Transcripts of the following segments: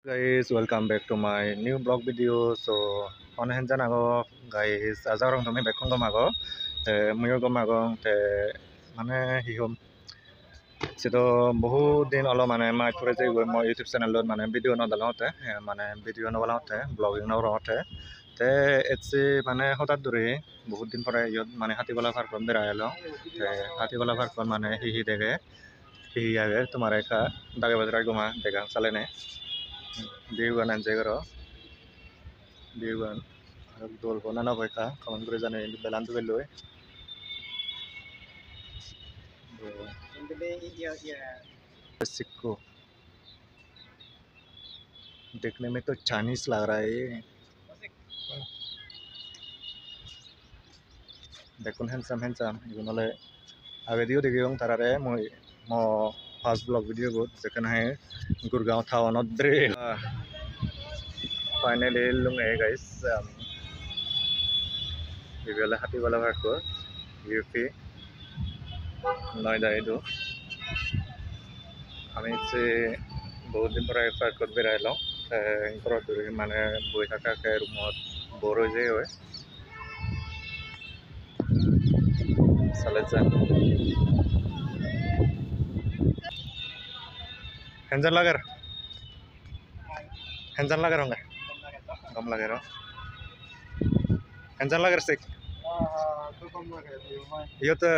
Guys, welcome back to my new blog video. So, on hand ago, guys, azarong tumi back kong gumago. Muyo gumago te mane hihom. Sito বহু দিন olo mane mai pure je go mo YouTube channel lot mane video no dalote mane video no balote blogging no rote te etsi mane hotat duri বহুত দিন pore yot mane hati bola far kon bera elo te hati bola far kon mane hi dege hi age tumare kha dage bazra goma degang salene Dewan anjay karo Dewan dol bona na boy ka kaman করে জানে বেলান তো বেলই सिक्को देखने में तो Chinese लग रहा है ये देखुन हैंडसम इगुनले आगे दियो देखियो तारारे मो फार्स्ट ब्लॉग वीडियो को जेखन है गुरगांव टाउन द्रे फाइनली लुंगे गाइस बिबेला हाथी वाला भाको यूपी नयदा इदु আমি যে বহুত দিন পরে ফার কর বেরাইলাম ঘর দূরে মানে বই থাকাকে রুমত বোর হয়ে যায় হয় সালে যান হ্যান্ডজান লাগার হঙ্গা গম লাগে র হ্যান্ডজান লাগার সেক यो तो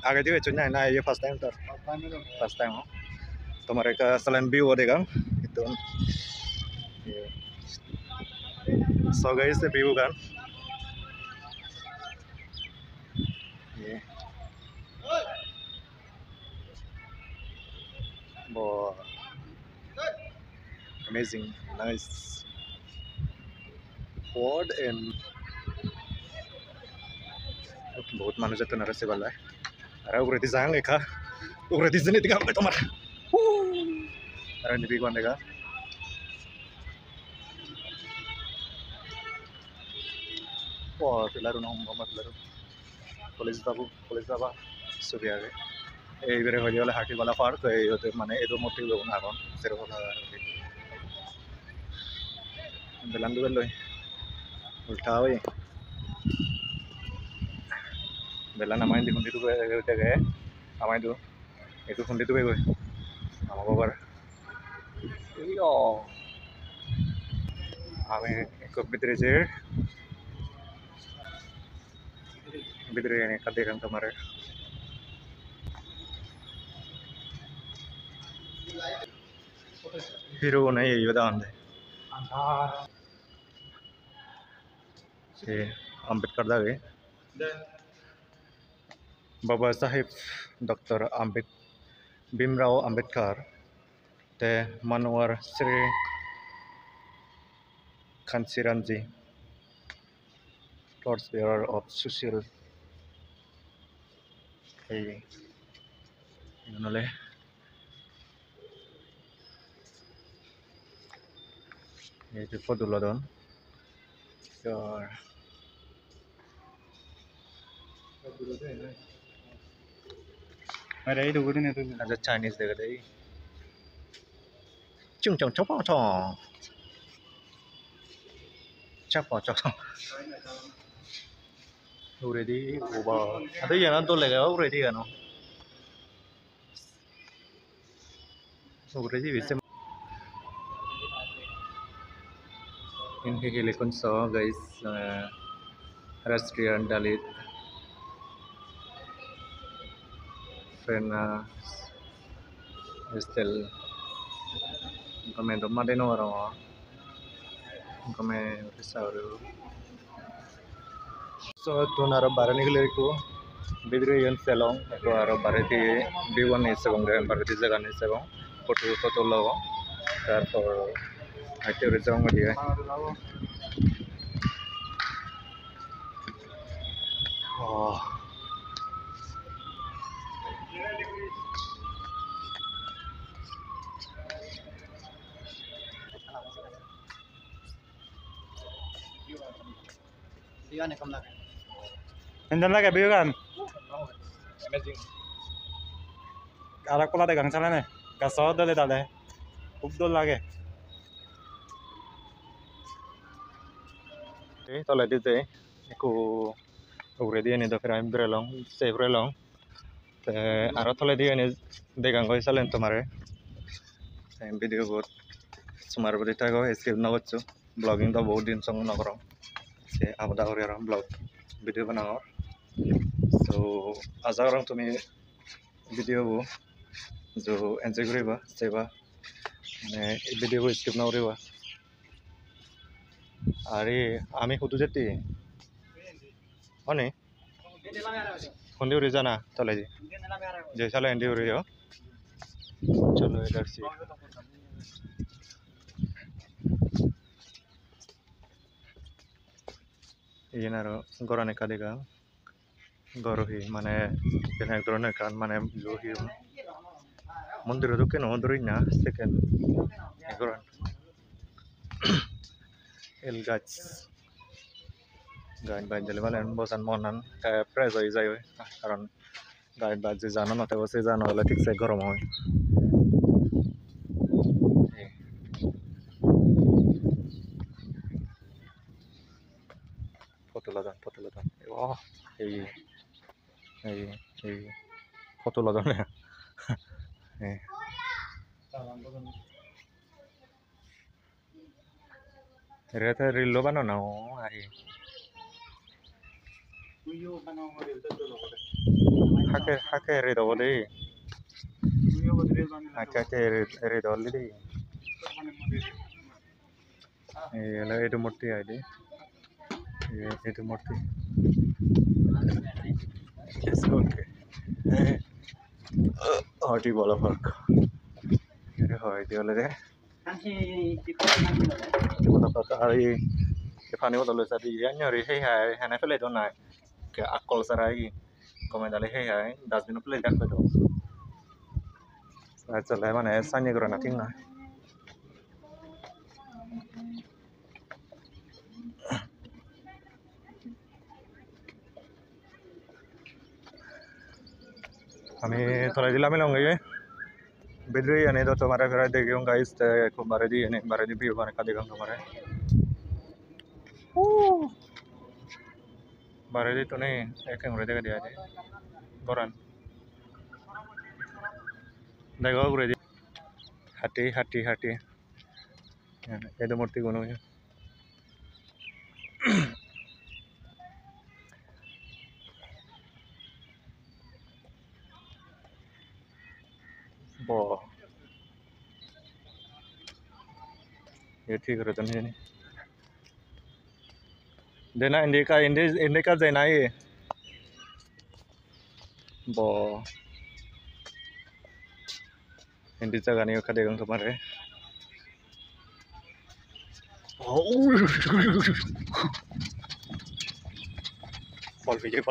आगे दिए चुना ना ये फर्स्ट टाइम हो तुम्हारे का सलन व्यू देगा itu so guys the view kan yeah wow amazing nice what and बहुत মানুষ যেতে নারসে বলা আর উপরে দি যাং লেখা উপরে দি জেনে দিকে আমরা তোমার আর নিবি কোন দেখা ও পিলারু না হোম পিলারু কলেজ যাবা ছবি আগে এইবারে হয়ে গেলে হাঁটি গলা পার্ক এই হতে মানে এদের মধ্যে যাবো না এখন সেরকম বেলান দুবেল লই উল্টা হই বেলা নামাই দি খুন্দিটো দেখে নামাই দিওঁ এইটো খুন্দিটোৱে গৈ নামাব পাৰ আমি একো ভিতরে যে ভিতরে একা দেখান তোমার হিরো নাই এই দান दे अम्बेडकर दागे बाबा साहेब डॉक्टर भीमराव अम्बेडकर ते मनोहर Shri कांचीरामजी Lord bearer of social nole itu foto lodon ada itu gini tuh ada Chinese deh kadai chung chung chop chop chop chop already over ada yang nanti lega already kan already bisa ini helikon so guys Rastrian Dalit Fena Estel kami domah deno orang kami risauru so tuh naro barang ini liriku bidri yon selong itu aro barati biwan nih sebong deh barati jaga nih sebong foto logo তারপর আইতে রেজাং দিয়ে Endan lagi biu kan? Amazing. Arak pula dagang sana nih. Kasih dole dale. Ubdol lagi. toledi je iku uguredi eni do prai brelong se brelong te aro toledi eni degangoi salen tomare video bot sumar bodi tago escape na goccho blogging to বহুত দিন song nagoro se abada ore aro blog video banao so ajarang tumi video bo jo enjoy koriba seba মানে এই video skip না করিবা আরে আমি হুদু যেতে অনে ফোন দিয়ে জানা চলে যে চলে এন্ডি উড়ে চলো এটার সি ಏನಾರು ಗೊರನೆ ಕದಿಗ ಗೊರಹಿ ಮನೆ ಏನಾಗ ধরনের কান মানে লোহি মন্দির ঢুকে না মন্দির না সেকেন্ড গরন এল গাছ গাইড বাজ দিলে বলেন বসান মনান প্রাইজ হয়ে যায় কারণ গাইড বাজ যে জানো না তো সে জানো হলে ঠিকছে গরম হয় ফটো লাগান ও এই এই এই ফটো লাগান রেতে রিলো বানো না ও আরে হাকে হাকে রে দাও দে হাকে রে দাও দে এই এলা এটা মূর্তি আইডি এটা মূর্তি ওকে হটি বলা ফাক এটা হয় দিলে রে বলা ফাক আর এই পানি বদল হইছে দি ইয়ানি হে হাই হানা ফেলে তো নাই কে আকল সারাই কমে দালে হে হাই ডাস্টবিন ফেলে রাখবে তো আচ্ছা লাই মানে সানি করে না ঠিক না আমি थोड़ा जिला में लाऊंगा ये बिजली यानी तो तुम्हारे फिर देखूंगा इस को बारे दी भी होने का देखूंगा तुम्हारे बारे दी तो नहीं एक कैमरे देखा दिया थे गोरन देखो गुरे दी हाथी हाथी हाथी ये तो मूर्ति गुनो है बो ये ठीक है तो नहीं देना इंडिका देना ये बो इंडी जगह नहीं खा देगा तुम्हारे बॉल फीजे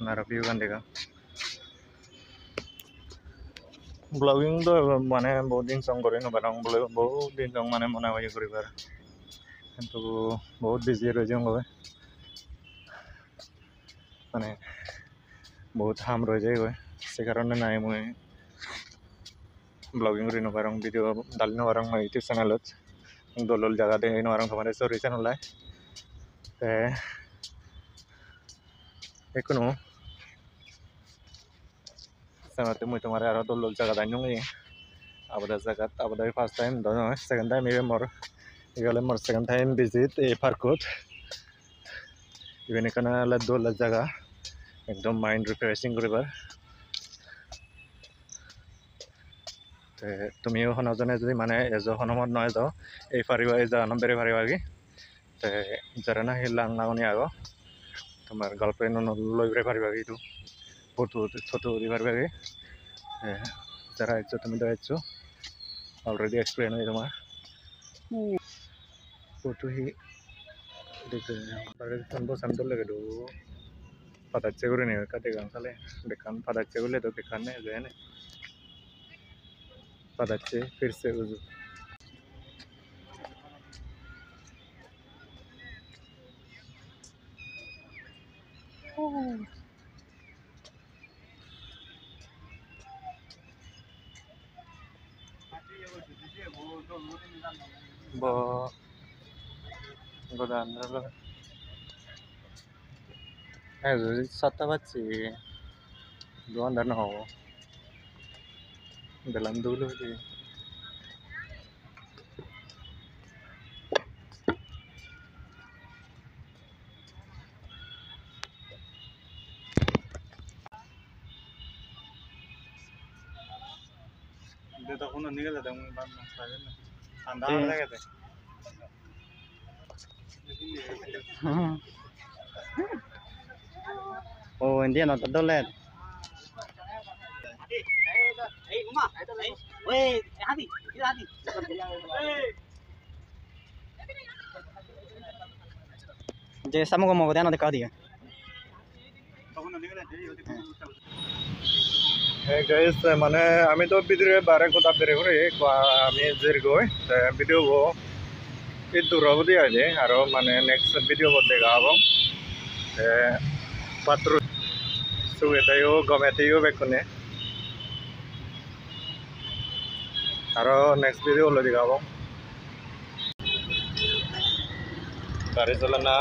नारा व्यू kan देखा ব্লগিং তো মানে বহুত দিন সং করে নবারং বহুত দিন সং মানে মনে হয় করিবার কিন্তু বহুত বিজি রয়ে যাও গবে মানে বহুত হাম রয়ে যায় গবে সে কারণে নাই মই ব্লগিং করি নবারং ভিডিও ডালি নবারং ইউটিউব চ্যানেলত দলল জায়গা দে নবারং তোমার স্টোরি চ্যানেল তে এখনো sama temu tomare aro dol jaga dainungi abada jaga abada first time dono second time even more igale more second time visit e parkot even ekana la dol jaga ekdom mind refreshing koribar te tumiও honojone jodi mane ejo honomot noy jo ei pariba ei jaga nam bere pariba gi te jara na hilang nagoni ago tomar girlfriend no loi bere pariba gi tu foto di pariba gi যারা ইচ্ছো তুমি তো ইচ্ছো already experience হয়ে তোমার photo হি দেখতে পারে সম্ভব সামনে লাগে দো পাতাচ্ছে করে নিয়ে কাটে গান সালে দেখান পাতাচ্ছে করলে তো দেখানে যায় না পাতাচ্ছে ফিরছে উজু Bo godan holo যদি 7টা বাজছে দোকানদার না হবো বেলাম দুগুলো হচ্ছে তখন নিয়ে যেতে ঠান্ডা লাগে Oh, hindi ano tadolet. যে সামগো মগো দেন দেখা দিয়ে গাইস মানে আমি তো ভিতরে বারে কথা বেরে করে আমি জের গই ভিডিও গো এই দূরব দিয়ে আছে আর মানে নেক্সট ভিডিও বলতে গাবো পাত্র সুগেতাইও গমেতেইও বেকুনে আর নেক্সট ভিডিও হলো দেখাবো গাড়ি চলে না